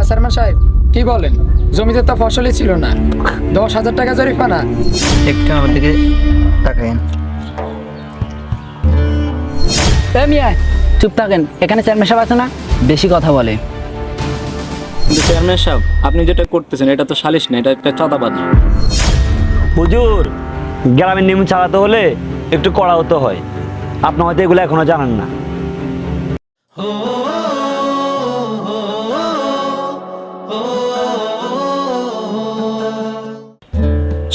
আল্লাহ chairman সাহেব, কি বলেন? জমিতে তো ফসলই ছিল না, 10,000 টাকা জরিমানা। একটু আমার দিকে তাকাইন। মিয়া চুপ থাকেন, এখানে চেয়ারম্যান সাহেব আছে না, বেশি কথা বলে। কিন্তু চেয়ারম্যান সাহেব, আপনি যেটা করতেছেন এটা তো সালিশ না, এটা একটা চাঁদাবাজি। হুজুর, গ্রামের নিয়ম চালাতে হলে একটু কড়া হতে হয়। আপনি হয়তো এগুলো এখনো জানেন না।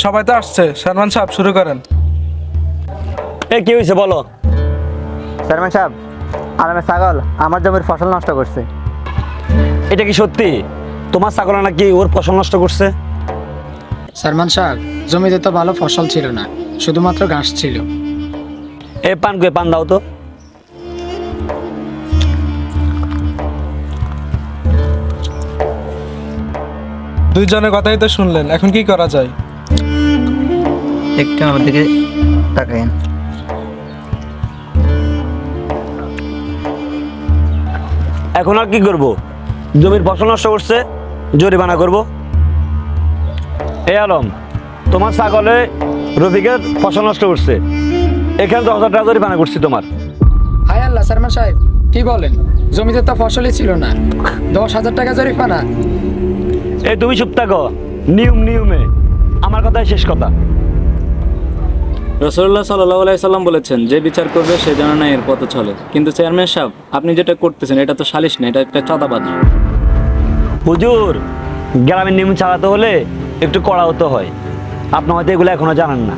সবাই তো আসছে, চেয়ারম্যান সাহেব শুরু করেন। কি হয়েছে বলো? চেয়ারম্যান সাহেব, আরামে ছাগল আমার জমির ফসল নষ্ট করছে। এটা কি সত্যি? তোমার ছাগল নাকি ওর ফসল নষ্ট করছে? চেয়ারম্যান সাহেব, জমিতে তো ভালো ফসল ছিল না, শুধুমাত্র ঘাস ছিল। পান দাও তো। দুইজনের কথাই তো শুনলেন, এখন কি করা যায়? একটু আমার দিকে তাকাইন। এখন আর কি করব? জমির ফসল নষ্ট করছে, জরিমানা করব। আলম, তোমার ছাগলে রফিকের ফসল নষ্ট করছে, এখানে 10,000 টাকা জরিমানা করছি তোমার। হায় আল্লাহ চেয়ারম্যান সাহেব, কি বলেন? জমিতে তো ফসলই ছিল না, 10,000 টাকা জরিমানা। তুমি চুপ থাকো। নিয়মে আমার কথাই শেষ কথা। রাসূলুল্লাহ সাল্লাল্লাহু আলাইহি সাল্লাম বলেছেন, যে বিচার করবে সে যেন ন্যায়ের পথে চলে। কিন্তু চেয়ারম্যান সাহেব, আপনি যেটা করতেছেন এটা তো সালিশ না, এটা একটা চাঁদাবাজি। হুজুর, গ্রামের নিয়ম চালাতে হলে একটু কড়া হতে হয়। আপনি হয়তো এগুলো এখনো জানেন না।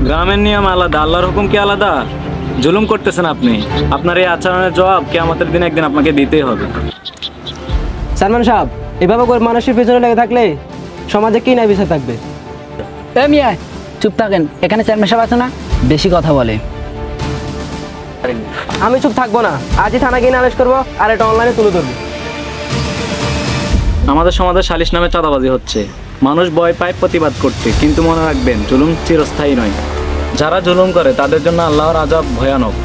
গ্রামের নিয়ম আলাদা, আল্লাহর হুকুম কি আলাদা? জুলুম করতেছেন আপনি। আপনার এই আচরণের জবাব কিয়ামতের দিন একদিন আপনাকে দিতেই হবে। চেয়ারম্যান সাহেব, এভাবে করে মানুষের পিছনে লেগে থাকলে সমাজে কি নাই বিচার থাকবে? মিয়া চুপ থাকেন, এখানে চেয়ারম্যান সাহেব আছে না, বেশি কথা বলে। আমি চুপ থাকবো না, আজই থানা গিয়ে নালিশ করবো আর এটা অনলাইনে তুলে ধরবো। আমাদের সমাজে সালিশ নামে চাঁদাবাজি হচ্ছে। মানুষ ভয় পায় প্রতিবাদ করতে, কিন্তু মনে রাখবেন জুলুম চিরস্থায়ী নয়। যারা জুলুম করে তাদের জন্য আল্লাহর আযাব ভয়ানক।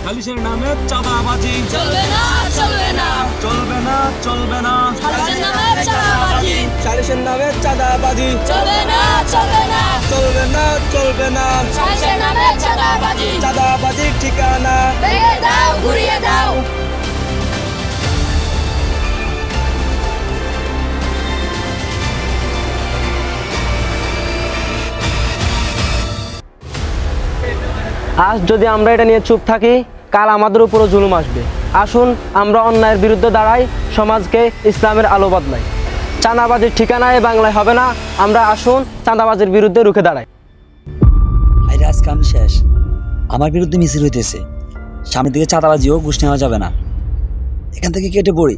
সালিশের নামে চাঁদাবাজি চলবে না, চলবে না, চলবে না, চলবে না। সালিশের নামে চাঁদাবাজি, সালিশের নামে চাঁদাবাজি চলবে না, চলবে না, চলবে না, চলবে না। সালিশের নামে চাঁদাবাজি, চাঁদাবাজির ঠিকানা ভেঙে দাও, ঘুরিয়ে দাও। আজ যদি আমরা এটা নিয়ে চুপ থাকি, কাল আমাদের উপরও জুলুম আসবে। আসুন আমরা অন্যায়ের বিরুদ্ধে দাঁড়াই, সমাজকে ইসলামের আলো বদলাই। চাঁদাবাজির ঠিকানা এ বাংলায় হবে না। আমরা আসুন চাঁদাবাজির বিরুদ্ধে রুখে দাঁড়াই। আজ কাম শেষ, আমার বিরুদ্ধে মিছিল হইতেছে। সামনের দিকে চাঁদাবাজি ও ঘুষ নেওয়া যাবে না, এখান থেকে কেটে পড়ি।